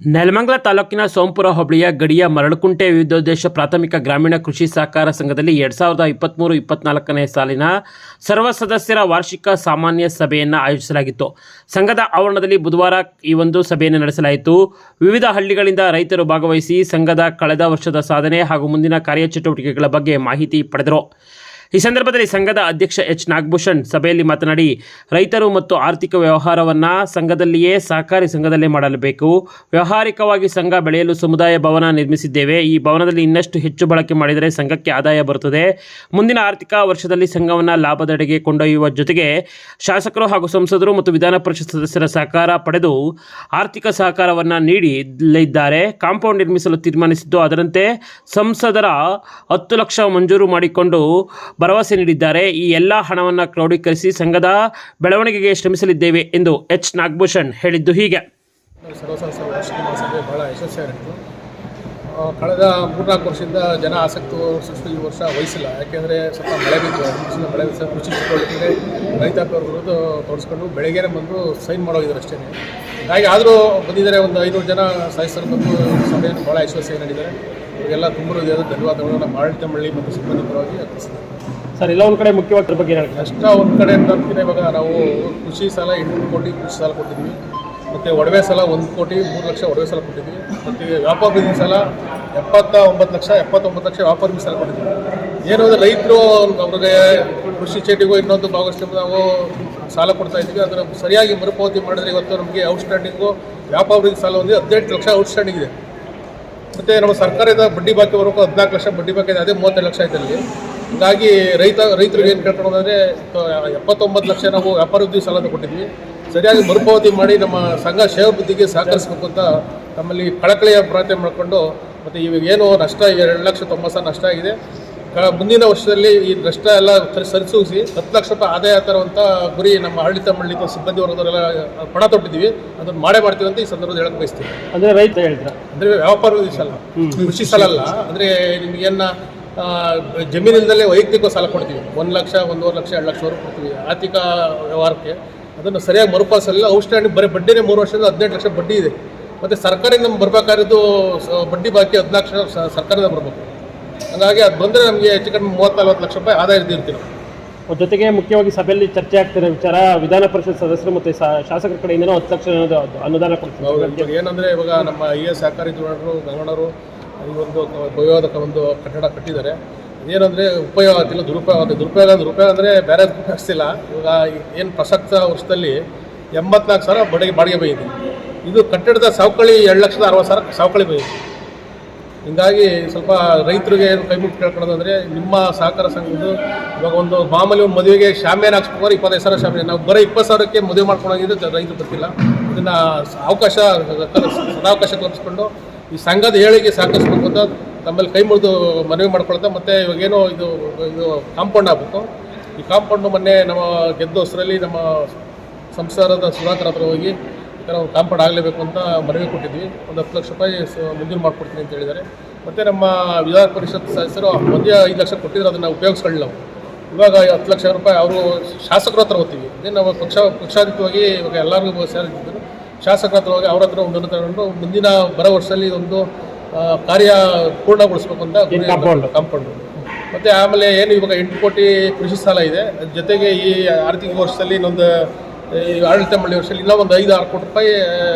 ನೆಲಮಂಗಲ ತಾಲೂಕಿನ ಸೋಂಪುರ ಹೋಬಳಿಯ ಗಡಿಯ ಮರಳುಕುಂಟೆ ವಿವಿಧೋದ್ದೇಶ ಪ್ರಾಥಮಿಕ ಗ್ರಾಮೀಣ ಕೃಷಿ ಸಹಕಾರ ಸಂಘದಲ್ಲಿ 2023-24ನೇ ಸಾಲಿನ ಸರ್ವ ಸದಸ್ಯರ ವಾರ್ಷಿಕ ಸಾಮಾನ್ಯ ಸಭೆಯನ್ನು ಆಯೋಜಿಸಲಾಗಿತ್ತು. ಸಂಘದ ಆವರಣದಲ್ಲಿ ಬುಧವಾರ ಈ ಒಂದು ಸಭೆಯನ್ನು ನಡೆಸಲಾಯಿತು. ವಿವಿಧ ಹಳ್ಳಿಗಳಿಂದ ರೈತರು ಭಾಗವಹಿಸಿ ಸಂಘದ ಕಳೆದ ವರ್ಷದ ಸಾಧನೆ ಹಾಗೂ ಮುಂದಿನ ಕಾರ್ಯಚಟುವಟಿಕೆಗಳ ಬಗ್ಗೆ ಮಾಹಿತಿ ಪಡೆದರು. ಈ ಸಂದರ್ಭದಲ್ಲಿ ಸಂಘದ ಅಧ್ಯಕ್ಷ ಎಚ್ ನಾಗಭೂಷಣ್ ಸಭೆಯಲ್ಲಿ ಮಾತನಾಡಿ, ರೈತರು ಮತ್ತು ಆರ್ಥಿಕ ವ್ಯವಹಾರವನ್ನು ಸಂಘದಲ್ಲಿಯೇ ಸಹಕಾರಿ ಸಂಘದಲ್ಲೇ ಮಾಡಲೇಬೇಕು. ವ್ಯಾವಹಾರಿಕವಾಗಿ ಸಂಘ ಬೆಳೆಯಲು ಸಮುದಾಯ ಭವನ ನಿರ್ಮಿಸಿದ್ದೇವೆ. ಈ ಭವನದಲ್ಲಿ ಇನ್ನಷ್ಟು ಹೆಚ್ಚು ಬಳಕೆ ಮಾಡಿದರೆ ಸಂಘಕ್ಕೆ ಆದಾಯ ಬರುತ್ತದೆ. ಮುಂದಿನ ಆರ್ಥಿಕ ವರ್ಷದಲ್ಲಿ ಸಂಘವನ್ನು ಲಾಭದೆಡೆಗೆ ಕೊಂಡೊಯ್ಯುವ ಜೊತೆಗೆ ಶಾಸಕರು ಹಾಗೂ ಸಂಸದರು ಮತ್ತು ವಿಧಾನ ಪರಿಷತ್ ಸದಸ್ಯರ ಸಹಕಾರ ಪಡೆದು ಆರ್ಥಿಕ ಸಹಕಾರವನ್ನು ನೀಡಲಿದ್ದಾರೆ. ಕಾಂಪೌಂಡ್ ನಿರ್ಮಿಸಲು ತೀರ್ಮಾನಿಸಿದ್ದು, ಅದರಂತೆ ಸಂಸದರ 10 ಲಕ್ಷ ಮಂಜೂರು ಮಾಡಿಕೊಂಡು ಭರವಸೆ ನೀಡಿದ್ದಾರೆ. ಈ ಎಲ್ಲ ಹಣವನ್ನು ಕ್ರೋಢೀಕರಿಸಿ ಸಂಘದ ಬೆಳವಣಿಗೆಗೆ ಶ್ರಮಿಸಲಿದ್ದೇವೆ ಎಂದು ಎಚ್ ನಾಗಭೂಷಣ್ ಹೇಳಿದ್ದು ಹೀಗೆ. ಸರ್ವಸದಸ್ಯರ ವಾರ್ಷಿಕ ಮಹಾಸಭೆ ಬಹಳ ಯಶಸ್ವಿಯಾಗಿತ್ತು. ಕಳೆದ 3-4 ವರ್ಷದಿಂದ ಜನ ಆಸಕ್ತಿ ಈ ವರ್ಷ ವಹಿಸಿಲ್ಲ. ಯಾಕೆಂದರೆ ಸ್ವಲ್ಪ ಮಳೆ ಬಿದ್ದು ಮಳೆ ಕೃಷಿ ಚಟುವಟಿಕೆಗೆ ರೈತಾಪಿಗಳು ತೋರಿಸ್ಕೊಂಡು ಬೆಳಗ್ಗೆನೇ ಬಂದು ಸೈನ್ ಮಾಡೋಗಿದ್ದಾರೆ ಅಷ್ಟೇ. ಹಾಗಾಗಿ ಆದರೂ ಬಂದಿದ್ದಾರೆ. ಒಂದು 500 ಜನ ಸದಸ್ಯರು ಬಂದು ಸಭೆಯನ್ನು ಭಾಳ ಯಶಸ್ವಿಯಾಗಿ ನಡೆದಿದ್ದಾರೆ. ಇವರಿಗೆಲ್ಲ ತುಂಬ ಧನ್ಯವಾದಗಳು ನಮ್ಮ ಆಡಳಿತ ಮಂಡಳಿ ಮತ್ತು ಸಿಬ್ಬಂದಿ ಪರವಾಗಿ ಅರ್ಪಿಸಿದ್ದಾರೆ. ಸರ್, ಎಲ್ಲ ಒಂದು ಕಡೆ ಮುಖ್ಯವಾಗಿ ಬಗ್ಗೆ ಕಷ್ಟ ಒಂದು ಕಡೆ ಅಂತಿದೆ. ಇವಾಗ ನಾವು ಕೃಷಿ ಸಾಲ 8 ಕೋಟಿ ಕೃಷಿ ಸಾಲ ಕೊಟ್ಟಿದ್ವಿ, ಮತ್ತು ಒಡವೆ ಸಾಲ 1 ಕೋಟಿ 3 ಲಕ್ಷ ಒಡವೆ ಸಾಲ ಕೊಟ್ಟಿದ್ವಿ, ಮತ್ತು ವ್ಯಾಪಾರ ಸಾಲ 79 ಲಕ್ಷ ವ್ಯಾಪಾರ ಸಾಲ ಕೊಟ್ಟಿದ್ವಿ. ಏನು ಅಂದರೆ ರೈತರು ಅವ್ರಿಗೆ ಕೃಷಿ ಚೇಟಿಗೂ ಇನ್ನೊಂದು ಭಾಗವಹಿಸಿ ನಾವು ಸಾಲ ಕೊಡ್ತಾ ಇದ್ವಿ. ಅದನ್ನು ಸರಿಯಾಗಿ ಮರುಪಾವತಿ ಮಾಡಿದ್ರೆ ಇವತ್ತು ನಮಗೆ ಔಟ್ಸ್ಟ್ಯಾಂಡಿಂಗು ವ್ಯಾಪಾರ ಸಾಲ ಒಂದು 18 ಲಕ್ಷ ಔಟ್ಸ್ಟ್ಯಾಂಡಿಂಗ್ ಇದೆ. ಮತ್ತು ನಮ್ಮ ಸರ್ಕಾರದ ಬಡ್ಡಿ ಬಾಕಿ ಬರೋಕ್ಕೂ 14 ಲಕ್ಷ ಬಡ್ಡಿ ಬಾಕಿ ಇದೆ. ಅದೇ 32 ಲಕ್ಷ ಆಯ್ತು ಅಲ್ಲಿ. ಹೀಗಾಗಿ ರೈತರಿಗೆ ಏನು ಕೇಳ್ಕೊಳ್ಳೋದಂದರೆ 79 ಲಕ್ಷ ನಾವು ವ್ಯಾಪಾರ ಸಾಲದ ಕೊಟ್ಟಿದ್ವಿ. ಸರಿಯಾಗಿ ಮರುಪಾವತಿ ಮಾಡಿ ನಮ್ಮ ಸಂಘ ಸೇವಾ ಬುದ್ಧಿಗೆ ಸಹಕರಿಸಬೇಕು ಅಂತ ನಮ್ಮಲ್ಲಿ ಕಳಕಳಿಯ ಪ್ರಾರ್ಥನೆ ಮಾಡಿಕೊಂಡು, ಮತ್ತು ಇವಾಗ ಏನು ನಷ್ಟ 2,90,000 ನಷ್ಟ ಆಗಿದೆ. ಮುಂದಿನ ವರ್ಷದಲ್ಲಿ ಈ ನಷ್ಟ ಎಲ್ಲ ಸರಿಸೂಗಿಸಿ 10 ಲಕ್ಷ ರೂಪಾಯಿ ಆದಾಯ ತರುವಂಥ ಗುರಿ ನಮ್ಮ ಆಡಳಿತ ಮಂಡಳಿ ಸಿಬ್ಬಂದಿ ವರ್ಗದವರೆಲ್ಲ ಪಣ ತೊಟ್ಟಿದ್ದೀವಿ. ಅದನ್ನು ಮಾಡ್ತೀವಿ ಅಂತ ಈ ಸಂದರ್ಭದಲ್ಲಿ ಹೇಳಕ್ಕೆ ಬಯಸ್ತೀವಿ. ಅಂದರೆ ರೈತ ಹೇಳ್ತಾರೆ ಅಂದರೆ ವ್ಯಾಪಾರ ಸಾಲ, ಕೃಷಿ ಸಾಲ ಅಲ್ಲ. ಅಂದರೆ ನಿಮಗೇನು ಜಮೀನಿಂದಲೇ ವೈಯಕ್ತಿಕ ಸಾಲ ಕೊಡ್ತೀವಿ. 1 ಲಕ್ಷ 1.5 ಲಕ್ಷ 2 ಲಕ್ಷ ವರೆಗೂ ಕೊಡ್ತೀವಿ ಆರ್ಥಿಕ ವ್ಯವಹಾರಕ್ಕೆ. ಅದನ್ನು ಸರಿಯಾಗಿ ಮರುಪಾವತಿಸಲಿಲ್ಲ. ಔಟ್ಸ್ಟ್ಯಾಂಡಿಂಗ್ ಬರೀ ಬಡ್ಡಿನೇ 3 ವರ್ಷದಿಂದ 18 ಲಕ್ಷ ಬಡ್ಡಿ ಇದೆ. ಮತ್ತು ಸರ್ಕಾರದಿಂದ ನಮ್ಗೆ ಬರಬೇಕಾಗಿದ್ದು ಬಡ್ಡಿ ಬಾಕಿ 14 ಲಕ್ಷ ಸರ್ಕಾರದಿಂದ ಬರಬೇಕು. ಹಾಗಾಗಿ ಅದು ಬಂದರೆ ನಮಗೆ ಹೆಚ್ಚು ಕಡಿಮೆ 30-40 ಲಕ್ಷ ರೂಪಾಯಿ ಆದಾಯ ಇರ್ತೀವಿ. ಜೊತೆಗೆ ಮುಖ್ಯವಾಗಿ ಸಭೆಯಲ್ಲಿ ಚರ್ಚೆ ಆಗ್ತಿರೋ ವಿಚಾರ, ವಿಧಾನ ಪರಿಷತ್ ಸದಸ್ಯರು ಮತ್ತು ಶಾಸಕರ ಕಡೆಯಿಂದನೂ 10 ಲಕ್ಷ ಅನುದಾನ ಕೊಡ್ತಾರೆ. ಏನಂದರೆ ಇವಾಗ ನಮ್ಮ ಸಹಕಾರಿ ಧೋರಣರು ಗಂಗಣ್ಣರು ಈ ಒಂದು ಭಯೋದಕ ಒಂದು ಕಟ್ಟಡ ಕಟ್ಟಿದ್ದಾರೆ. ಏನಂದರೆ ಉಪಯೋಗ ಆಗ್ತಿಲ್ಲ, ದುರುಪಯೋಗ ಅಂದರೆ ಬೇರೆ ಆಗ್ತಿಲ್ಲ. ಇವಾಗ ಏನು ಪ್ರಸಕ್ತ ವರ್ಷದಲ್ಲಿ 84,000 ಬಾಡಿಗೆ ಬಂದಿದೆ. ಇದು ಕಟ್ಟಡದ ಸವಕಳಿ 2,60,000 ಸವಕಳಿ ಬಂದಿದೆ. ಹೀಗಾಗಿ ಸ್ವಲ್ಪ ರೈತರಿಗೆ ಏನು ಕೈ ಮುಟ್ಟು ಕೇಳ್ಕೊಳ್ಳೋದಂದರೆ, ನಿಮ್ಮ ಸಹಕಾರ ಸಂಘದ್ದು ಇವಾಗ ಒಂದು ಮಾಮೂಲಿ ಒಂದು ಮದುವೆಗೆ ಶಾಮಿಯಾನ ಹಾಕ್ಸ್ಕೊಂಡ್ರೆ 25,000 ಶಾಮಿಯಾನ, ನಾವು ಬರೀ 20,000ಕ್ಕೆ ಮದುವೆ ಮಾಡ್ಕೊಂಡೋಗಿದ್ದು ರೈತರು ಬರ್ತಿಲ್ಲ. ಇದನ್ನು ಸದಾವಕಾಶ ಕಲ್ಪಿಸ್ಕೊಂಡು ಈ ಸಂಘದ ಹೇಳಿಕೆ ಸಹಕರಿಸ್ಬೇಕು ಅಂತ ನಮ್ಮಲ್ಲಿ ಕೈ ಮುರಿದು ಮನವಿ ಮಾಡ್ಕೊಳ್ತಾ, ಮತ್ತು ಇವಾಗೇನೋ ಇದು ಕಾಂಪೌಂಡ್ ಆಗಬೇಕು. ಈ ಕಾಂಪೌಂಡು ಮೊನ್ನೆ ನಮ್ಮ ಗೆದ್ದ ಹೊಸರಲ್ಲಿ ನಮ್ಮ ಸಂಸಾರದ ಸುಧಾಕರ್ ಹತ್ರ ಹೋಗಿ ಈ ಥರ ಕಾಂಪೌಂಡ್ ಆಗಲೇಬೇಕು ಅಂತ ಮನವಿ ಕೊಟ್ಟಿದ್ವಿ. ಒಂದು 10 ಲಕ್ಷ ರೂಪಾಯಿ ಮಂಜೂರು ಮಾಡಿಕೊಡ್ತೀನಿ ಅಂತ ಹೇಳಿದ್ದಾರೆ. ಮತ್ತು ನಮ್ಮ ವಿಧಾನ ಪರಿಷತ್ ಸದಸ್ಯರು ಮೊದಲೇ 5 ಲಕ್ಷ ಕೊಟ್ಟಿದ್ರು, ಅದನ್ನು ಉಪಯೋಗಿಸ್ಕೊಳ್ಳಿಲ್ಲ. ಇವಾಗ 10 ಲಕ್ಷ ರೂಪಾಯಿ ಅವರು ಶಾಸಕರ ಹತ್ರ ಹೋಗ್ತೀವಿ. ಅದೇ ನಾವು ಪಕ್ಷಾತೀತವಾಗಿ ಇವಾಗ ಎಲ್ಲರಿಗೂ ಸೇರಿದ್ರು. ಶಾಸಕರ ಹತ್ರ ಹೋಗಿ ಅವ್ರ ಹತ್ರ ಒಂದು ತಗೊಂಡು ಮುಂದಿನ ಬರೋ ವರ್ಷದಲ್ಲಿ ಒಂದು ಕಾರ್ಯ ಪೂರ್ಣಗೊಳಿಸ್ಬೇಕು ಅಂತ ಕಾಂಪೌಂಡು. ಮತ್ತು ಆಮೇಲೆ ಏನು ಇವಾಗ 8 ಕೋಟಿ ಕೃಷಿ ಸಾಲ ಇದೆ. ಜೊತೆಗೆ ಈ ಆರ್ಥಿಕ ವರ್ಷದಲ್ಲಿ ಇನ್ನೊಂದು ಈ ಆಡಳಿತ ಮಂಡಳಿ ವರ್ಷದಲ್ಲಿ ಇನ್ನೂ ಒಂದು 5-6 ಕೋಟಿ ರೂಪಾಯಿ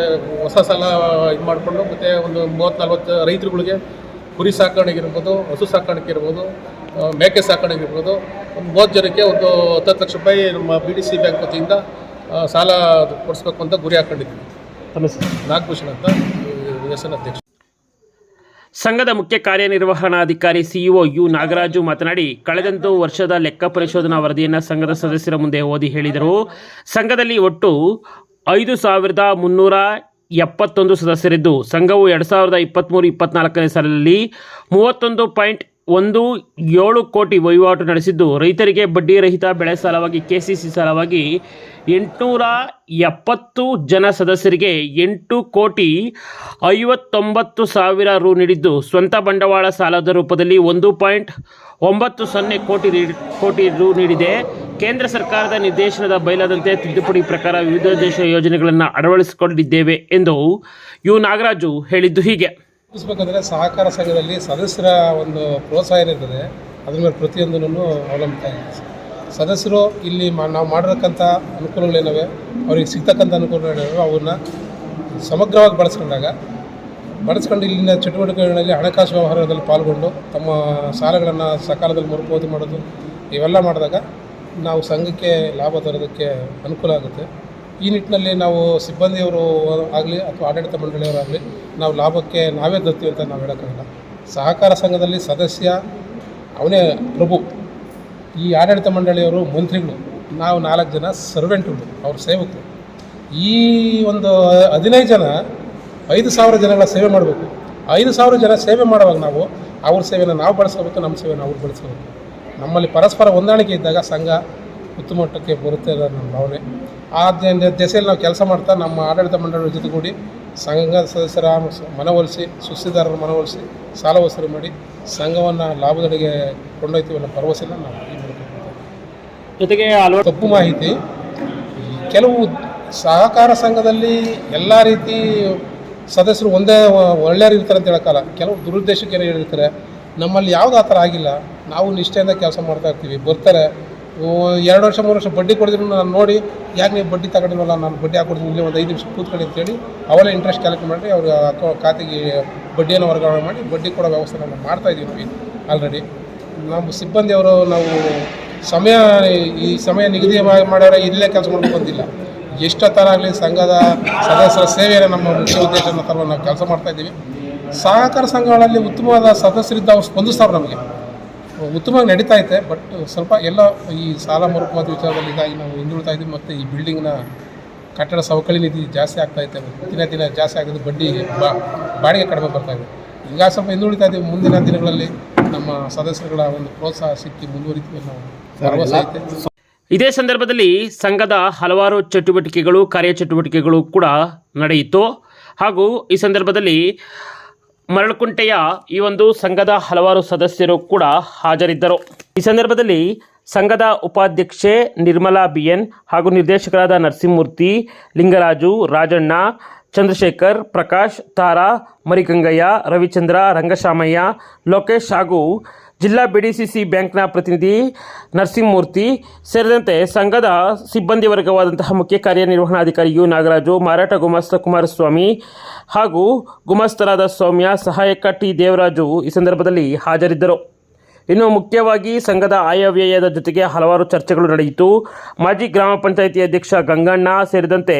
ಹೊಸ ಸಾಲ ಇದು ಮಾಡಿಕೊಂಡು, ಮತ್ತು ಒಂದು 30-40 ರೈತರುಗಳಿಗೆ ಕುರಿ ಸಾಕಾಣಿಕೆ ಇರ್ಬೋದು, ಹಸು ಸಾಕಾಣಿಕೆ ಇರ್ಬೋದು, ಮೇಕೆ ಸಾಕಾಣಿಕೆ ಇರ್ಬೋದು, ಒಂದು 30 ಜನಕ್ಕೆ ಒಂದು 10 ಲಕ್ಷ ರೂಪಾಯಿ ನಮ್ಮ BDC ಬ್ಯಾಂಕ್ ವತಿಯಿಂದ ಸಾಲ ಕೊಡಿಸ್ಬೇಕು ಅಂತ ಗುರಿ ಹಾಕೊಂಡಿದ್ದೀವಿ. ನಾಗಭೂಷಣ್ ಅಂತ ಹೆಸರಿನ ಅಧ್ಯಕ್ಷ. ಸಂಘದ ಮುಖ್ಯ ಕಾರ್ಯನಿರ್ವಹಣಾಧಿಕಾರಿ ಸಿಇಒ ಯು ನಾಗರಾಜು ಮಾತನಾಡಿ, ಕಳೆದಂದು ವರ್ಷದ ಲೆಕ್ಕ ಪರಿಶೋಧನಾ ವರದಿಯನ್ನು ಸಂಘದ ಸದಸ್ಯರ ಮುಂದೆ ಓದಿ ಹೇಳಿದರು. ಸಂಘದಲ್ಲಿ ಒಟ್ಟು 5,371 ಸದಸ್ಯರಿದ್ದು, ಸಂಘವು 2023-24ನೇ ಸಾಲಿನಲ್ಲಿ 31.17 ಕೋಟಿ ವಹಿವಾಟು ನಡೆಸಿದ್ದು, ರೈತರಿಗೆ ಬಡ್ಡಿ ರಹಿತ ಬೆಳೆ ಸಾಲವಾಗಿ KCC ಸಾಲವಾಗಿ 870 ಜನ ಸದಸ್ಯರಿಗೆ 8,59,00,000 ರು ನೀಡಿದ್ದು, ಸ್ವಂತ ಬಂಡವಾಳ ಸಾಲದ ರೂಪದಲ್ಲಿ 1.90 ಕೋಟಿ ರು ನೀಡಿದೆ. ಕೇಂದ್ರ ಸರ್ಕಾರದ ನಿರ್ದೇಶನದ ಬಯಲಾದಂತೆ ತಿದ್ದುಪಡಿ ಪ್ರಕಾರ ವಿವಿಧ ದೇಶ ಯೋಜನೆಗಳನ್ನು ಅಳವಡಿಸಿಕೊಂಡಿದ್ದೇವೆ ಎಂದು ಯು ನಾಗರಾಜು ಹೇಳಿದ್ದು ಹೀಗೆ. ರೂಪಿಸಬೇಕಂದ್ರೆ ಸಹಕಾರ ಸಂಘದಲ್ಲಿ ಸದಸ್ಯರ ಒಂದು ಪ್ರೋತ್ಸಾಹ ಏನಿರ್ತದೆ ಅದ್ರ ಮೇಲೆ ಪ್ರತಿಯೊಂದನ್ನು ಅವಲಂಬಿತ ಇದೆ. ಸದಸ್ಯರು ಇಲ್ಲಿ ನಾವು ಮಾಡಿರ್ತಕ್ಕಂಥ ಅನುಕೂಲಗಳೇನವೆ, ಅವ್ರಿಗೆ ಸಿಗ್ತಕ್ಕಂಥ ಅನುಕೂಲಗಳೇನವೆ ಅವನ್ನ ಸಮಗ್ರವಾಗಿ ಬಳಸ್ಕೊಂಡು ಇಲ್ಲಿನ ಚಟುವಟಿಕೆಗಳಲ್ಲಿ ಹಣಕಾಸು ವ್ಯವಹಾರದಲ್ಲಿ ಪಾಲ್ಗೊಂಡು ತಮ್ಮ ಸಾಲಗಳನ್ನು ಸಕಾಲದಲ್ಲಿ ಮರುಪಾವತಿ ಮಾಡೋದು ಇವೆಲ್ಲ ಮಾಡಿದಾಗ ನಾವು ಸಂಘಕ್ಕೆ ಲಾಭ ತರೋದಕ್ಕೆ ಅನುಕೂಲ ಆಗುತ್ತೆ. ಈ ನಿಟ್ಟಿನಲ್ಲಿ ನಾವು ಸಿಬ್ಬಂದಿಯವರು ಆಗಲಿ ಅಥವಾ ಆಡಳಿತ ಮಂಡಳಿಯವರಾಗಲಿ ನಾವು ಲಾಭಕ್ಕೆ ನಾವೇ ತರ್ತೀವಿ ಅಂತ ನಾವು ಹೇಳೋಕ್ಕಾಗಲ್ಲ. ಸಹಕಾರ ಸಂಘದಲ್ಲಿ ಸದಸ್ಯ ಅವನೇ ಪ್ರಭು. ಈ ಆಡಳಿತ ಮಂಡಳಿಯವರು ಮಂತ್ರಿಗಳು, ನಾವು 4 ಜನ ಸರ್ವೆಂಟ್ಗಳು, ಅವ್ರ ಸೇವಕರು. ಈ ಒಂದು 15 ಜನ 5,000 ಜನಗಳ ಸೇವೆ ಮಾಡಬೇಕು. 5,000 ಜನ ಸೇವೆ ಮಾಡುವಾಗ ನಾವು ಅವ್ರ ಸೇವೆನ ನಾವು ಬಳಸ್ಕೋಬೇಕು, ನಮ್ಮ ಸೇವೆನ ಅವ್ರು ಬಳಸ್ಕೋಬೇಕು. ನಮ್ಮಲ್ಲಿ ಪರಸ್ಪರ ಹೊಂದಾಣಿಕೆ ಇದ್ದಾಗ ಸಂಘ ಉತ್ತಮ ಮಟ್ಟಕ್ಕೆ ಬರುತ್ತೆ ಅನ್ನೋದು ನಮ್ಮ ಭಾವನೆ. ಆ ದೆಸೆಯಲ್ಲಿ ನಾವು ಕೆಲಸ ಮಾಡ್ತಾ ನಮ್ಮ ಆಡಳಿತ ಮಂಡಳಿಯ ಜೊತೆಗೂಡಿ ಸಂಘದ ಸದಸ್ಯರ ಮನವೊಲಿಸಿ, ಸುಸ್ತಿದಾರರ ಮನವೊಲಿಸಿ, ಸಾಲ ವಸೂಲಿ ಮಾಡಿ ಸಂಘವನ್ನು ಲಾಭದಡೆಗೆ ಕೊಂಡೊಯ್ತೀವಿ ಅನ್ನೋ ಭರವಸೆನ ನಾವು ಈ ಮೂಲಕ ಜೊತೆಗೆ ತಪ್ಪು ಮಾಹಿತಿ. ಕೆಲವು ಸಹಕಾರ ಸಂಘದಲ್ಲಿ ಎಲ್ಲ ರೀತಿ ಸದಸ್ಯರು ಒಂದೇ ಒಳ್ಳೆಯವರು ಇರ್ತಾರೆ ಅಂತ ಹೇಳೋಕ್ಕಲ್ಲ. ಕೆಲವು ದುರುದ್ದೇಶಕ್ಕೆ ಏನೋ ಹೇಳಿರ್ತಾರೆ. ನಮ್ಮಲ್ಲಿ ಯಾವುದು ಆ ಥರ ಆಗಿಲ್ಲ. ನಾವು ನಿಷ್ಠೆಯಿಂದ ಕೆಲಸ ಮಾಡ್ತಾ ಇರ್ತೀವಿ. ಬರ್ತಾರೆ 2 ವರ್ಷ 3 ವರ್ಷ ಬಡ್ಡಿ ಕೊಡಿದ್ರು ನಾನು ನೋಡಿ, ಯಾಕೆ ನೀವು ಬಡ್ಡಿ ತಗೊಂಡಿಲ್ವಲ್ಲ, ನಾನು ಬಡ್ಡಿ ಹಾಕೊಡ್ತೀನಿ, ಇಲ್ಲಿ ಒಂದು 5 ನಿಮಿಷ ಕೂತ್ಕೊಳ್ಳಿ ಅಂತೇಳಿ ಅವರೇ ಇಂಟ್ರೆಸ್ಟ್ ಕ್ಯಾಲ್ಕುಲೇಟ್ ಮಾಡಿ ಅವ್ರ ಖಾತೆಗೆ ಬಡ್ಡಿಯನ್ನು ವರ್ಗಾವಣೆ ಮಾಡಿ ಬಡ್ಡಿ ಕೊಡೋ ವ್ಯವಸ್ಥೆ ನಾವು ಮಾಡ್ತಾಯಿದ್ದೀವಿ. ನಾವು ಆಲ್ರೆಡಿ ನಮ್ಮ ಸಿಬ್ಬಂದಿಯವರು ನಾವು ಈ ಸಮಯ ನಿಗದಿ ಮಾಡೋರೆ ಇಲ್ಲೇ ಕೆಲಸ ಮಾಡಬೇಕು ಅಂತಿಲ್ಲ. ಎಷ್ಟು ಥರ ಆಗಲಿ ಸಂಘದ ಸದಸ್ಯರ ಸೇವೆಯನ್ನು ನಮ್ಮ ಮುಖ್ಯ ಉದ್ದೇಶ ಅನ್ನೋ ಥರ ನಾವು ಕೆಲಸ ಮಾಡ್ತಾಯಿದ್ದೀವಿ. ಸಹಕಾರ ಸಂಘಗಳಲ್ಲಿ ಉತ್ತಮವಾದ ಸದಸ್ಯರಿದ್ದ ಅವ್ರು ಸ್ಪಂದಿಸ್ತಾರೆ, ನಮಗೆ ಉತ್ತಮವಾಗಿ ನಡೀತಾ ಐತೆ. ಬಟ್ ಸ್ವಲ್ಪ ಎಲ್ಲ ಈ ಸಾಲ ಮರುಪಾವತಿ ವಿಚಾರದಲ್ಲಿ ಇದಾಗಿ ನಾವು ಹಿಂದುಳ್ತಾ ಇದ್ದೀವಿ. ಮತ್ತು ಈ ಬಿಲ್ಡಿಂಗ್ನ ಕಟ್ಟಡ ಸವಕಳಿ ನಿಧಿ ಜಾಸ್ತಿ ಆಗ್ತಾಯಿದೆ, ದಿನ ಜಾಸ್ತಿ ಆಗ್ತದೆ. ಬಡ್ಡಿ ಬಾಡಿಗೆ ಕಡಿಮೆ ಬರ್ತಾಯಿದೆ. ಈಗ ಸ್ವಲ್ಪ ಹಿಂದುಳಿತಾ ಇದ್ದೀವಿ. ಮುಂದಿನ ದಿನಗಳಲ್ಲಿ ನಮ್ಮ ಸದಸ್ಯರುಗಳ ಒಂದು ಪ್ರೋತ್ಸಾಹ ಸಿಕ್ಕಿ ಮುಂದುವರಿತೀವಿ ನಾವು ಭರವಸೆ ಐತೆ. ಇದೇ ಸಂದರ್ಭದಲ್ಲಿ ಸಂಘದ ಹಲವಾರು ಚಟುವಟಿಕೆಗಳು, ಕಾರ್ಯಚಟುವಟಿಕೆಗಳು ಕೂಡ ನಡೆಯಿತು. ಹಾಗೂ ಈ ಸಂದರ್ಭದಲ್ಲಿ ಮರಳುಕುಂಟೆಯ ಈ ಒಂದು ಸಂಘದ ಹಲವಾರು ಸದಸ್ಯರು ಕೂಡ ಹಾಜರಿದ್ದರು. ಈ ಸಂದರ್ಭದಲ್ಲಿ ಸಂಘದ ಉಪಾಧ್ಯಕ್ಷೆ ನಿರ್ಮಲಾ BN ಹಾಗೂ ನಿರ್ದೇಶಕರಾದ ನರಸಿಂಹಮೂರ್ತಿ, ಲಿಂಗರಾಜು, ರಾಜಣ್ಣ, ಚಂದ್ರಶೇಖರ್, ಪ್ರಕಾಶ್, ತಾರಾ, ಮರಿಗಂಗಯ್ಯ, ರವಿಚಂದ್ರ, ರಂಗಶಾಮಯ್ಯ, ಲೋಕೇಶ್ ಹಾಗೂ ಜಿಲ್ಲಾ BDCC ಬ್ಯಾಂಕ್ನ ಪ್ರತಿನಿಧಿ ನರಸಿಂಹಮೂರ್ತಿ ಸೇರಿದಂತೆ ಸಂಘದ ಸಿಬ್ಬಂದಿ ವರ್ಗವಾದಂತಹ ಮುಖ್ಯ ಕಾರ್ಯನಿರ್ವಹಣಾಧಿಕಾರಿ ಯು ನಾಗರಾಜು, ಮಾರಾಟ ಗುಮಾಸ್ತ ಕುಮಾರಸ್ವಾಮಿ ಹಾಗೂ ಗುಮಾಸ್ತರಾದ ಸೌಮ್ಯ, ಸಹಾಯಕ ಟಿ ದೇವರಾಜು ಈ ಸಂದರ್ಭದಲ್ಲಿ ಹಾಜರಿದ್ದರು. ಇನ್ನು ಮುಖ್ಯವಾಗಿ ಸಂಘದ ಆಯವ್ಯಯದ ಜೊತೆಗೆ ಹಲವಾರು ಚರ್ಚೆಗಳು ನಡೆಯಿತು. ಮಾಜಿ ಗ್ರಾಮ ಪಂಚಾಯಿತಿ ಅಧ್ಯಕ್ಷ ಗಂಗಣ್ಣ ಸೇರಿದಂತೆ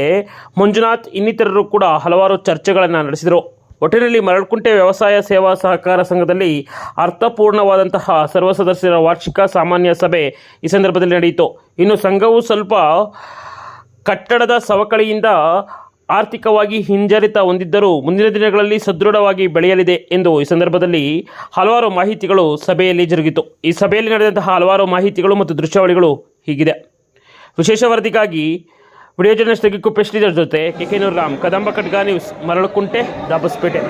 ಮಂಜುನಾಥ್ ಇನ್ನಿತರರು ಕೂಡ ಹಲವಾರು ಚರ್ಚೆಗಳನ್ನು ನಡೆಸಿದರು. ಒಟ್ಟಿನಲ್ಲಿ ಮರಳುಕುಂಟೆ ವ್ಯವಸಾಯ ಸೇವಾ ಸಹಕಾರ ಸಂಘದಲ್ಲಿ ಅರ್ಥಪೂರ್ಣವಾದಂತಹ ಸರ್ವ ಸದಸ್ಯರ ವಾರ್ಷಿಕ ಸಾಮಾನ್ಯ ಸಭೆ ಈ ಸಂದರ್ಭದಲ್ಲಿ ನಡೆಯಿತು. ಇನ್ನು ಸಂಘವು ಸ್ವಲ್ಪ ಕಟ್ಟಡದ ಸವಕಳಿಯಿಂದ ಆರ್ಥಿಕವಾಗಿ ಹಿಂಜರಿತ ಹೊಂದಿದ್ದರೂ ಮುಂದಿನ ದಿನಗಳಲ್ಲಿ ಸದೃಢವಾಗಿ ಬೆಳೆಯಲಿದೆ ಎಂದು ಈ ಸಂದರ್ಭದಲ್ಲಿ ಹಲವಾರು ಮಾಹಿತಿಗಳು ಸಭೆಯಲ್ಲಿ ಜರುಗಿತು. ಈ ಸಭೆಯಲ್ಲಿ ನಡೆದಂತಹ ಹಲವಾರು ಮಾಹಿತಿಗಳು ಮತ್ತು ದೃಶ್ಯಾವಳಿಗಳು ಹೀಗಿದೆ. ವಿಶೇಷ ವರದಿಗಾಗಿ ವಿಡಿಯೋ ಜರ್ನಲಿಸ್ಟ್ ಕುಪ್ಪೇಶ್ ಜೊತೆ KK ರಾಮ್, ಕದಂಬ ಖಡ್ಗ ನ್ಯೂಸ್, ಮರಳುಕುಂಟೆ, ದಾಬಸ್ಪೇಟೆ.